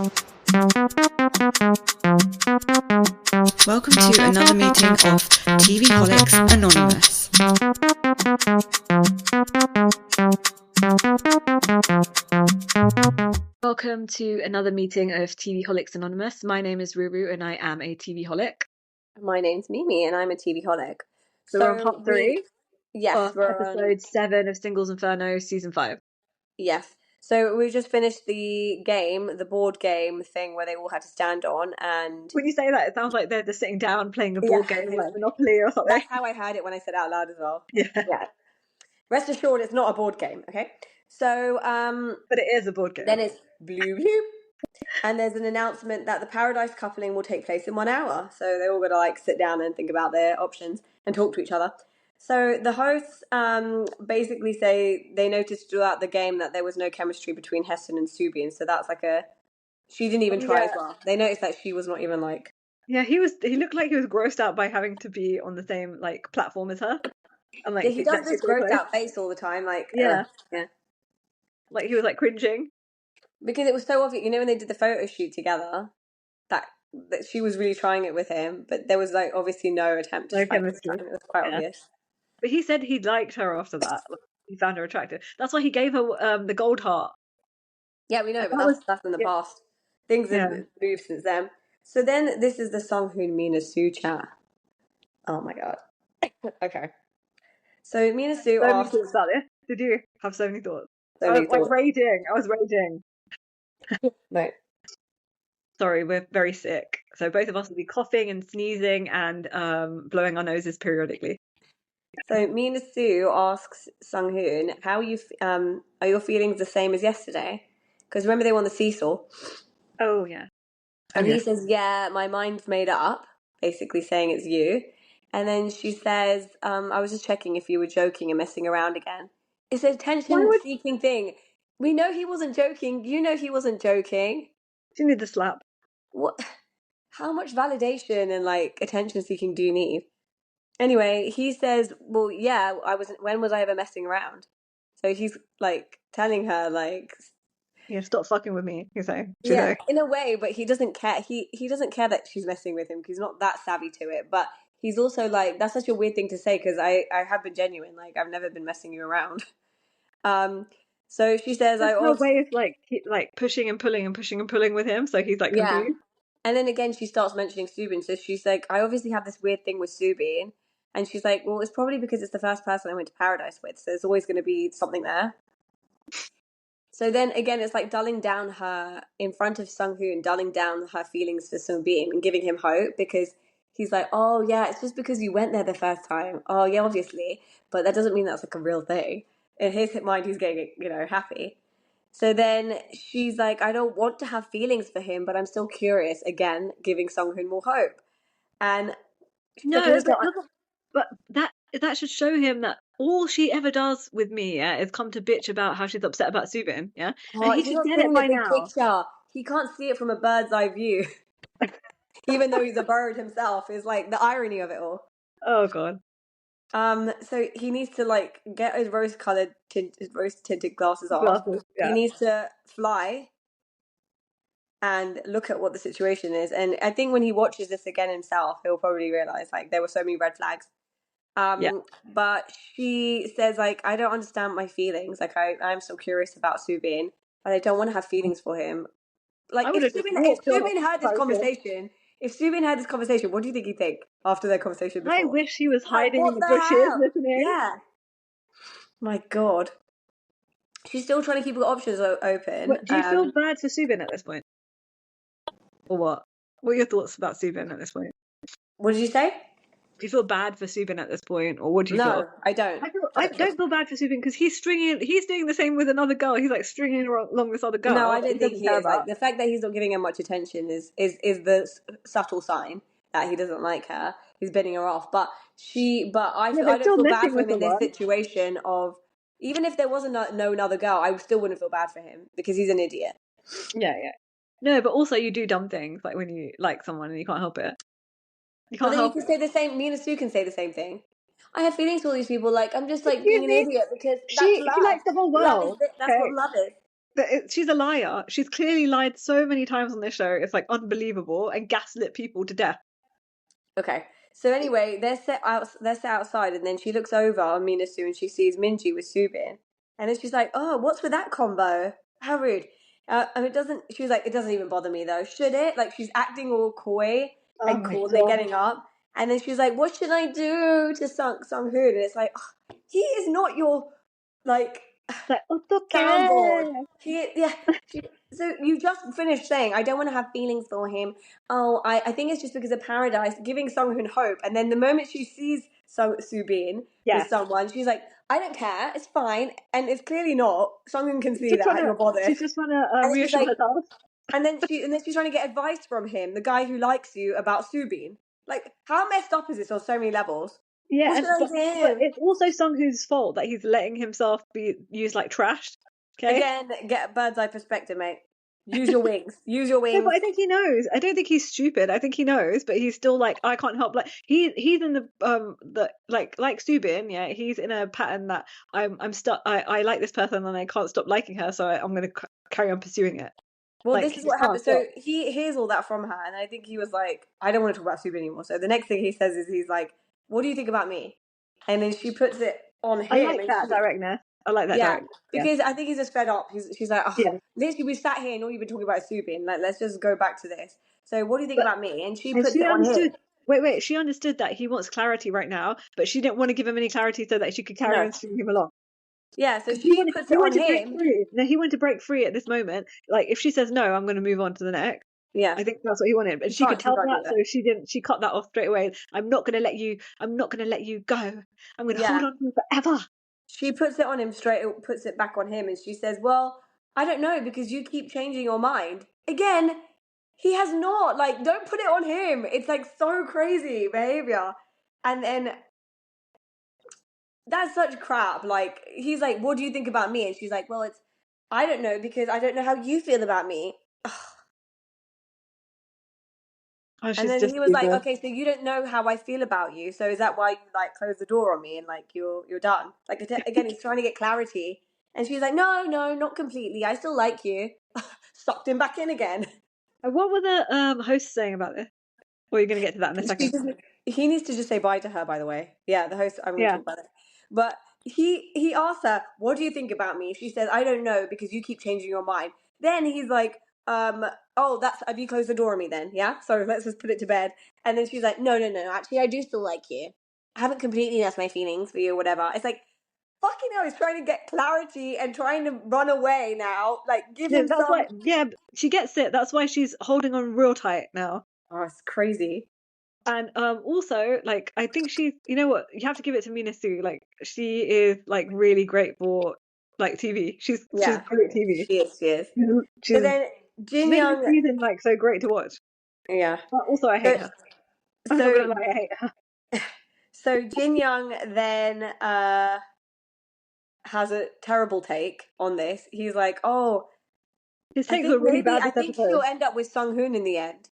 Welcome to another meeting of TV Holics Anonymous. Welcome to another meeting of TV Holics Anonymous. My name is Ruru and I am a TV holic. My name's Mimi and I'm a TV holic. So we're on part 3 yes, of we're episode on 7 of Singles Inferno season 5. Yes. So we just finished the game, the board game thing where they all had to stand on, and When you say that, it sounds like they're just sitting down playing a board game like Monopoly or something. That's how I heard it when I said it out loud as well. Yeah. Rest assured, it's not a board game, okay? So, but it is a board game. Then it's blue, blue. And there's an announcement that the Paradise coupling will take place in 1 hour. So they're all going to sit down and think about their options and talk to each other. So the hosts basically say they noticed throughout the game that there was no chemistry between Hye-sun and Soo-bin. So that's she didn't even try as well. They noticed that she was not even Yeah, he looked like he was grossed out by having to be on the same platform as her. And he does this grossed out face all the time. Yeah. Like he was cringing. Because it was so obvious, when they did the photo shoot together, that she was really trying it with him, but there was obviously no attempt to fight this time. It was quite obvious. But he said he liked her after that. He found her attractive. That's why he gave her the gold heart. Yeah, we know, but that's in the past. Things have moved since then. So then this is the Sung-Hun Mina-sue chat. Oh my god. Okay. So Mina-sue asked... thoughts about this. Did you have so many thoughts? I was raging. Right. Sorry, we're very sick. So both of us will be coughing and sneezing and blowing our noses periodically. So Mina-sue asks Sung-Hun, "How are your feelings the same as yesterday?" Because remember they won the seesaw. Oh yeah. And he says, "Yeah, my mind's made up," basically saying it's you. And then she says, "I was just checking if you were joking and messing around again." It's an attention-seeking thing. We know he wasn't joking. You know he wasn't joking. You need the slap. What? How much validation and attention-seeking do you need? Anyway, he says, "Well, yeah, I wasn't. When was I ever messing around?" So he's telling her "Yeah, stop fucking with me." He's saying, yeah, in a way, but he doesn't care. He doesn't care that she's messing with him because he's not that savvy to it. But he's also that's such a weird thing to say because I have been genuine. I've never been messing you around. So she says, "I also way of pushing and pulling and pushing and pulling with him." So he's confused. And then again, she starts mentioning Soo-bin. So she's like, "I obviously have this weird thing with Soo-bin." And she's like, "Well, it's probably because it's the first person I went to Paradise with. So there's always going to be something there." So then again, it's dulling down her in front of Sung-Hun, dulling down her feelings for Sung-bin and giving him hope because he's like, "Oh yeah, it's just because you went there the first time. Oh yeah, obviously, but that doesn't mean that's a real thing." In his mind, he's getting happy. So then she's like, "I don't want to have feelings for him, but I'm still curious." Again, giving Sung-Hun more hope. And no, but that should show him that all she ever does with me is come to bitch about how she's upset about Soo-bin. Yeah, and he should get it by now. Picture. He can't see it from a bird's eye view, even though he's a bird himself. Is the irony of it all. Oh god. So he needs to get his rose tinted glasses off. He needs to fly and look at what the situation is. And I think when he watches this again himself, he'll probably realize there were so many red flags. But she says I don't understand my feelings. I'm so curious about Soo-bin, but I don't want to have feelings for him. If Soo-bin had this conversation. If Soo-bin had this conversation, what do you think he'd think after their conversation before? I wish he was hiding in the bushes listening. Yeah. My god. She's still trying to keep her options open. Do you feel bad for Soo-bin at this point? Or what? What are your thoughts about Soo-bin at this point? What did you say? Do you feel bad for Soo-bin at this point, or what do you feel? No, I don't. I don't feel bad for Soo-bin because he's doing the same with another girl. He's stringing along this other girl. No, I don't think he is. The fact that he's not giving her much attention is the subtle sign that he doesn't like her. He's bidding her off. But I don't feel bad for him in this situation of, even if there wasn't no another girl, I still wouldn't feel bad for him because he's an idiot. Yeah. No, but also you do dumb things when you like someone and you can't help it. You can say the same. Mina-sue can say the same thing. I have feelings for all these people. I'm just being an idiot because she likes the whole world. That's what love is. She's a liar. She's clearly lied so many times on this show. It's like unbelievable, and gaslit people to death. Okay. So anyway, they're set outside, and then she looks over on Mina-sue and she sees Minji with Subin, and then she's like, "Oh, what's with that combo? How rude." And it doesn't. She was like, "It doesn't even bother me though, should it?" Like she's acting all coy Oh and my cool, and they're god. getting up, and then she's like, "What should I do to Sung-hun?" And it's like, oh, he is not your like Like, soundboard. okay. So you just finished saying, I don't want to have feelings for him. Oh, I think it's just because of Paradise, giving Sung-Hun hope. And then the moment she sees Subin with someone, she's like, I don't care, it's fine. And it's clearly not. Sung-Hun can see that you're bothered. She's just trying to And then she's reassure like, herself. and then she's trying to get advice from him, the guy who likes you, about Subin. Like, how messed up is this on so many levels? Yeah, What should I but do? it's also Sung-hoon's fault that he's letting himself be used like trash. Okay. Again, get a bird's eye perspective, mate. Use your wings. Use your No, wings. but I think he knows. I don't think he's stupid. I think he knows, but he's still like, I can't help. Like he's in the like Subin, yeah. He's in a pattern that I'm stuck. I like this person and I can't stop liking her, so I'm gonna carry on pursuing it. Well, Like, this is what happened. So he hears all that from her, and I think he was like, I don't want to talk about Subin anymore. So the next thing he says is, he's like, what do you think about me? And then she puts it on him. I like that directness. I like that directness. Because I think he's just fed up. She's like, oh, Yeah. literally, we sat here and all you've been talking about is Subin. Like, let's just go back to this. So what do you think about me? And she puts it on him. Wait, she understood that he wants clarity right now, but she didn't want to give him any clarity so that she could carry on stringing him along. Yeah, so she puts it on him. No, he wanted to break free at this moment. Like, if she says no, I'm going to move on to the next. Yeah, I think that's what he wanted, but she could tell that, so she didn't. She cut that off straight away. I'm not going to let you go. I'm going to hold on to you forever. She puts it on him puts it back on him, and she says, "Well, I don't know, because you keep changing your mind again." He has not. Like, don't put it on him. It's like so crazy behavior, and then. That's such crap. Like, he's like, what do you think about me? And she's like, well, I don't know, because I don't know how you feel about me. And then he was like, okay, so you don't know how I feel about you. So is that why you like close the door on me and like you're done? Like, again, he's trying to get clarity. And she's like, no, not completely. I still like you. Sucked him back in again. And what were the hosts saying about this? Well, you're going to get to that in a second. He needs to just say bye to her, by the way. Yeah, the host, I'm going to talk about it. But he asked her, what do you think about me? She says, I don't know, because you keep changing your mind. Then he's like, oh, have you closed the door on me then? Yeah? So let's just put it to bed. And then she's like, no, actually, I do still like you. I haven't completely lost my feelings for you or whatever. It's like, fucking hell, he's trying to get clarity and trying to run away now. Like, give him some... she gets it. That's why she's holding on real tight now. Oh, it's crazy. And also, like, I think she's, you know what, you have to give it to Mina-sue. Like, she is like really great for like TV. She's great TV. She is. So then Jin-young, season like so great to watch. Yeah. But also, I hate her. I'm not gonna lie, I hate her. So Jin-young then has a terrible take on this. He's like, oh, his takes were really bad. I think she'll end up with Sung-hun in the end.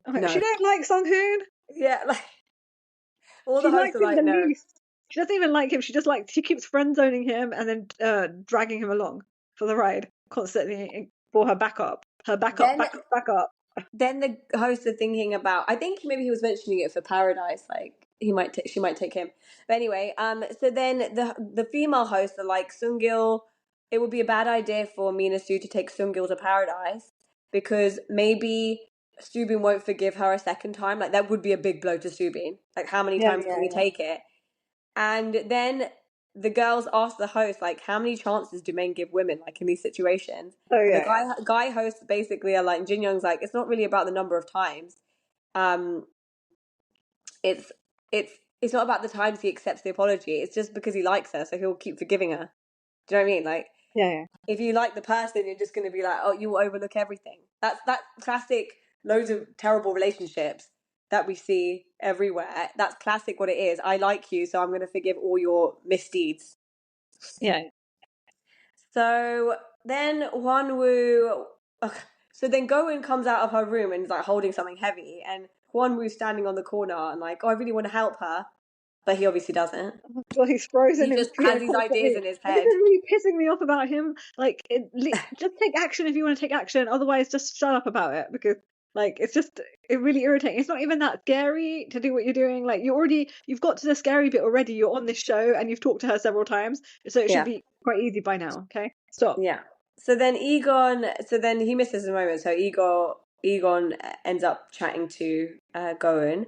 No. She don't like Sung-hun. Yeah, like all the hosts are like, no. Least. She doesn't even like him. She keeps friend zoning him and then dragging him along for the ride constantly for her backup. Backup. Then the hosts are thinking about. I think maybe he was mentioning it for Paradise. Like she might take him. But anyway, so then the female hosts are like, Seung-il, it would be a bad idea for Mina-sue to take Seung-il to Paradise because maybe Subin won't forgive her a second time. Like, that would be a big blow to Subin. Like, how many times can we take it? And then the girls ask the host, like, how many chances do men give women, like, in these situations? The guy hosts basically are like, Jin-young's like, it's not really about the number of times. It's not about the times he accepts the apology. It's just because he likes her, so he'll keep forgiving her. Do you know what I mean? Like, if you like the person, you're just going to be like, oh, you will overlook everything. That's that classic. Loads of terrible relationships that we see everywhere. That's classic what it is. I like you, so I'm going to forgive all your misdeeds. Yeah. So then Hyun-woo... So then Go-eun comes out of her room and is like holding something heavy, and Hyun-woo's standing on the corner and like, oh, I really want to help her. but he obviously doesn't. Well, he's frozen He in just fear has these constantly. ideas in his And this head. is really pissing me off about him. Like, just take action if you want to take action. Otherwise, just shut up about it, because like it's really irritating. It's not even that scary to do what you're doing. Like, you've got to the scary bit already. You're on this show and you've talked to her several times, so it Yeah. should be quite easy by now. Okay, stop. Yeah. So then he misses a moment. So Egon ends up chatting to Go-eun.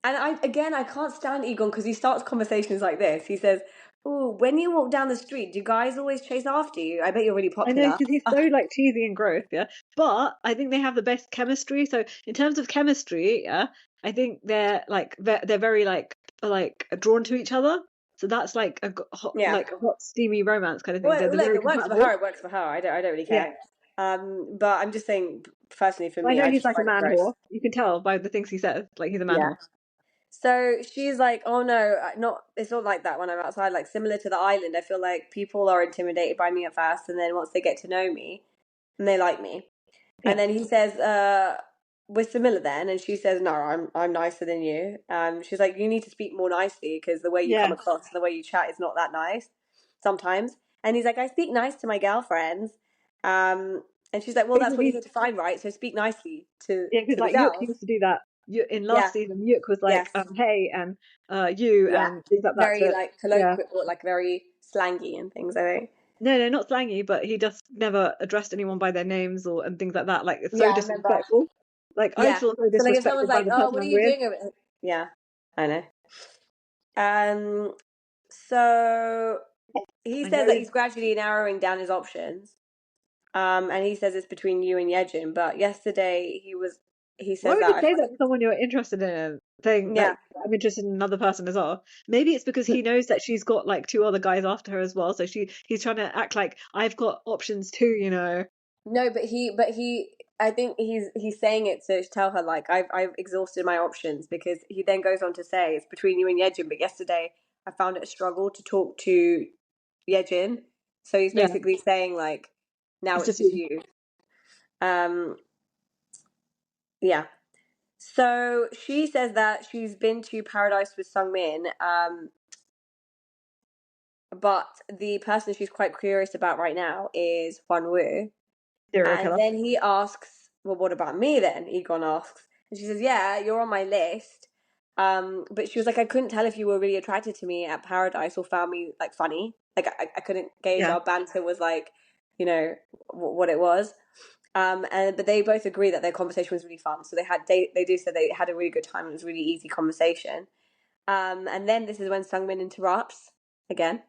And I can't stand Egon because he starts conversations like this. He says, "Oh, when you walk down the street, do guys always chase after you? I bet you're really I know, popular." because he's so like cheesy and gross, yeah. But I think they have the best chemistry. So in terms of chemistry, yeah, I think they're very like drawn to each other. So that's like Yeah. like a hot steamy romance kind of thing. Well, They're look, very it works for compatible. her. It works for her. I don't really Yeah, care. But I'm just saying, personally, for I me, know I he's just like a find it man gross. whore. You can tell by the things he says. Like, he's a man Yeah. whore. So she's like, "Oh no, it's not like that when I'm outside. Like similar to the island, I feel like people are intimidated by me at first, and then once they get to know me, and they like me." Yeah, And then he says, "We're similar then." And she says, "No, I'm nicer than you." She's like, "You need to speak more nicely because the way you come yeah. across and the way you chat is not that nice sometimes." And he's like, "I speak nice to my girlfriends." And she's like, "Well, that's what you're here to find, right? So speak nicely to Yeah, because the like Yuk girls." used to do that. In Yeah. last season, Yuk was like, Yes. hey, and you, Yeah. and things like that. Very So like yeah. colloquial, or like very slangy and things, I think. No, not slangy, but he just never addressed anyone by their names and things like that. Like, it's Yeah, so I remember. disrespectful. Like, I Yeah. feel so So like if someone's disrespected by like, the "Oh, person what are I'm you with. doing over here?" Yeah, I know. Um, so he I says that know. he's gradually narrowing down his options. And he says it's between you and Ye-jin, but yesterday he Why says would you that say that to someone you're interested in? Saying yeah. like, I'm interested in another person as well. Maybe it's because he knows that she's got like two other guys after her as well. So he's trying to act like, I've got options too, you know. No, but he I think he's saying it to tell her like I've exhausted my options, because he then goes on to say it's between you and Ye-jin, but yesterday I found it a struggle to talk to Ye-jin. So he's Yeah, basically saying like now it's it's just just you. you. Um yeah. So she says that she's been to Paradise with Sung-min, but the person she's quite curious about right now is Hyun-woo. Serial And killer. then he asks, "Well, what about me then?" Egon asks. And she says, "Yeah, you're on my list." But she was like, "I couldn't tell if you were really attracted to me at Paradise or found me like funny. Like I couldn't gauge Yeah. our banter was like, you know, what it was." But they both agree that their conversation was really fun. So they do say they had a really good time. It was a really easy conversation. And then this is when Sungmin interrupts again,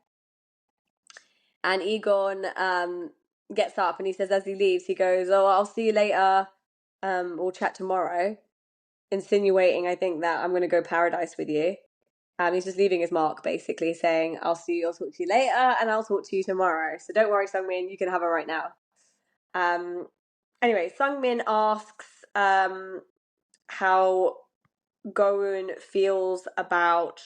and Egon gets up and he says as he leaves, he goes, "Oh, I'll see you later. We'll chat tomorrow," insinuating, I think, that I'm going to go Paradise with you. He's just leaving his mark, basically saying, I'll talk to you later, and I'll talk to you tomorrow. So don't worry, Sungmin, you can have her right now. Anyway, Sungmin asks how Go-eun feels about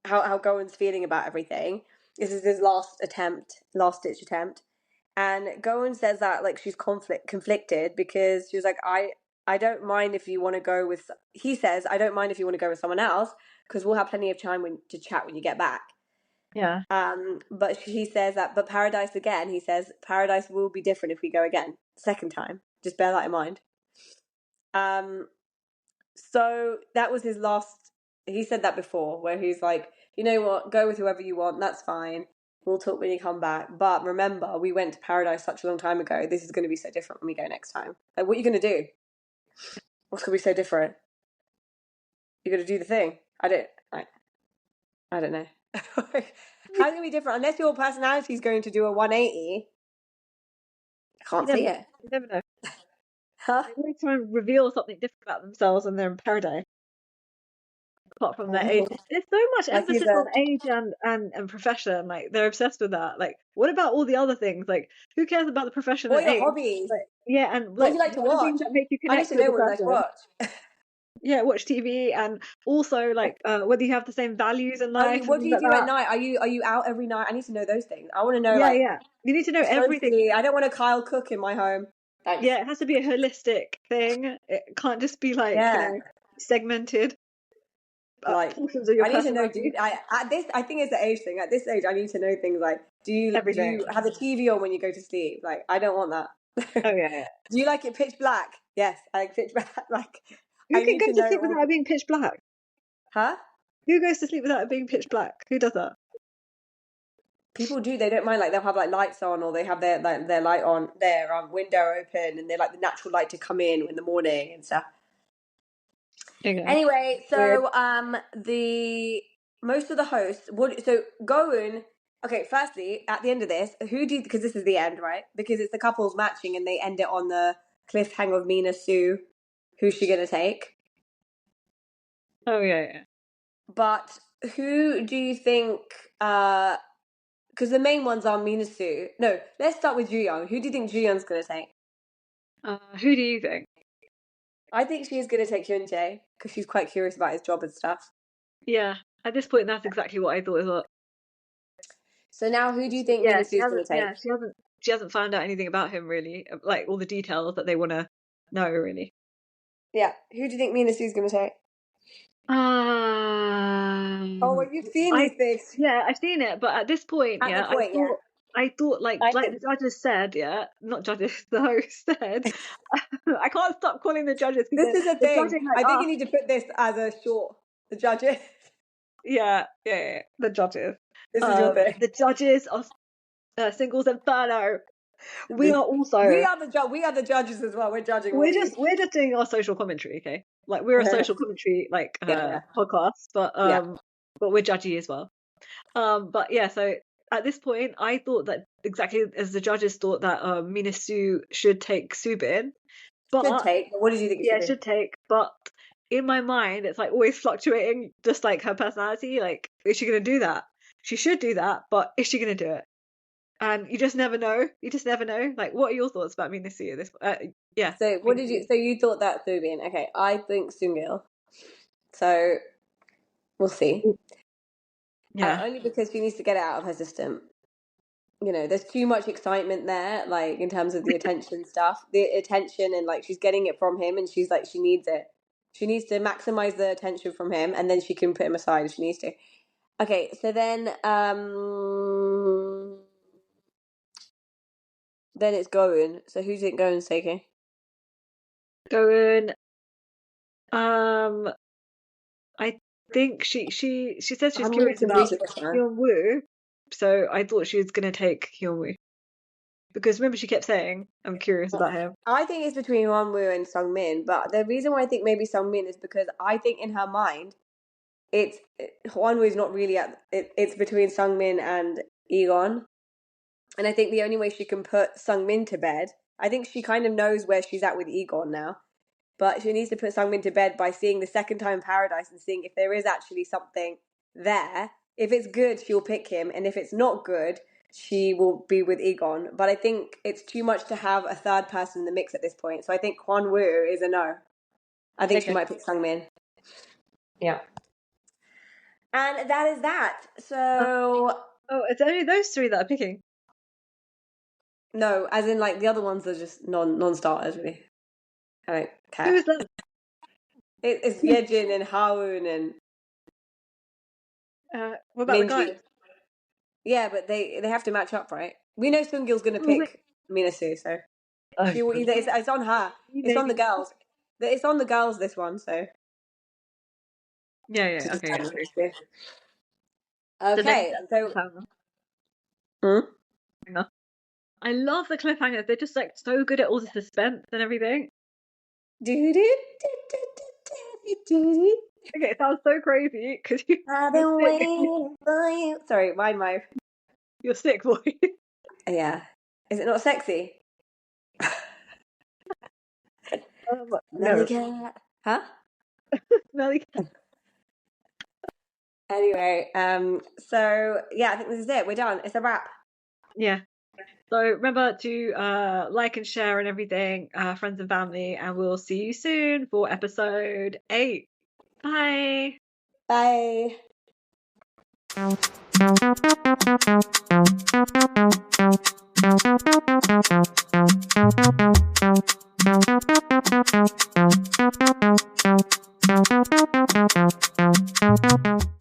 how Go-eun's feeling about everything. This is his last ditch attempt. And Go-eun says that like she's conflicted, because she was like, I don't mind if you want to go with. He says, "I don't mind if you want to go with someone else, because we'll have plenty of time to chat when you get back." Yeah. But he says that, but Paradise again. He says Paradise will be different if we go again, second time. Just bear that in mind. So that was his last. He said that before, where he's like, "You know what? Go with whoever you want. That's fine. We'll talk when you come back. But remember, we went to Paradise such a long time ago. This is going to be so different when we go next time. Like, what are you going to do? What's going to be so different? You're going to do the thing. I don't know. How's it going to be different? Unless your personality is going to do a 180, I can't see it. You never know. Huh? They always try and reveal something different about themselves when they're in Paradise. Apart from their age, there's so much Like he's emphasis on age and profession. Like, they're obsessed with that. Like, what about all the other things? Like, who cares about the profession what and are your age? hobbies? Like, yeah, and What do like, you like to what are the watch? things that make you I need connect to with know the what you like to person? watch. Yeah, watch TV, and also like whether you have the same values in Oh, life and what do things you like do at that. night? Are you out every night? I need to know those things. I want to know Yeah, like yeah. You need to know everything. socially. I don't want a Kyle Cook in my home. Thanks. Yeah, it has to be a holistic thing. It can't just be like, Yeah. segmented. Like, portions of your I need to know. personality. I think it's the age thing. At this age, I need to know things like, do you Everything. have the TV on when you go to sleep? Like, I don't want that. Oh yeah. Do you like it pitch black? Yes, I like pitch black. Like, Who I can need go to to know. sleep without it being pitch black? Huh? Who goes to sleep without it being pitch black? Who does that? People do. They don't mind. Like, they'll have like lights on, or they have their light on, their window open, and they like the natural light to come in the morning and stuff. Okay. Anyway, Weird. so the most of the hosts so Go-eun. Okay, firstly, at the end of this, because this is the end, right? Because it's the couples matching, and they end it on the cliffhanger of Mina-sue. Who's she gonna take? Oh yeah. But who do you think? Because the main ones are Mina-sue. No, let's start with Joo-young. Who do you think Joo-young's gonna take? Who do you think? I think she's gonna take Hyun-jae because she's quite curious about his job and stuff. Yeah. At this point, that's exactly what I thought as well. So now, who do you think Mina-sue's gonna take? Yeah, she hasn't found out anything about him really, like all the details that they want to know really. Yeah, who do you think Mina-sue's gonna take? Oh, well, you've seen these things. Yeah, I've seen it, but at this point, I thought like the judges said, not judges, the host said, I can't stop calling the judges. This is a thing. I think you need to put this as a short. The judges. Yeah, the judges. This is your thing. The judges are Singles Inferno. We are the judges as well. We're judging. We're just doing our social commentary, okay? Like we're a social commentary podcast, but we're judgy as well. But yeah, so at this point, I thought that exactly as the judges thought that Mina-sue should take Subin. But what did you think? Yeah, should take. But in my mind, it's like always fluctuating, just like her personality. Like, is she going to do that? She should do that, but is she going to do it? And you just never know. Like, what are your thoughts about Mina-sue? Yeah. So what did you? So you thought that Subin? Okay, I think Seung-il. So we'll see. Yeah. Only because she needs to get it out of her system. You know, there's too much excitement there, like in terms of the attention stuff, and like she's getting it from him, and she's like she needs it. She needs to maximize the attention from him, and then she can put him aside if she needs to. Okay, so then it's Go-eun. So who's it Go-eun's taking? Go-eun. I think she said she's curious about Hyeon-woo, so I thought she was gonna take Hyeon-woo. Because remember she kept saying, I'm curious about him. I think it's between Hyun-woo and Sung-min, but the reason why I think maybe Sung-min is because I think in her mind, Hyun-woo is not really it's between Sung-min and I-geon. And I think the only way she can put Sung-min to bed, I think she kind of knows where she's at with I-geon now, but she needs to put Sung-min to bed by seeing the second time Paradise and seeing if there is actually something there. If it's good, she'll pick him, and if it's not good, she will be with I-geon. But I think it's too much to have a third person in the mix at this point. So I think Hyun-woo is a no. I think she might pick Sung-min. Yeah. And that is that. So... it's only those three that are picking. No, as in like the other ones are just non-starters really. I don't care. Who is that? It's Ye-jin and Ha-eun and... what about the guys? Yeah, but they have to match up, right? We know Seung-il's going to pick Mina-sue, so she will either. It's on her. It's on the girls. It's on the girls. This one, so yeah. Okay. Okay. So. I love the cliffhangers. They're just like so good at all the suspense and everything. Okay, it sounds so crazy because I've been waiting for you. Sorry, mind my. Your sick voice. Yeah. Is it not sexy? No. Huh? Smelly cat. Anyway, so yeah, I think this is it. We're done. It's a wrap. Yeah. So remember to like and share and everything, friends and family, and we'll see you soon for episode 8. Bye. Bye.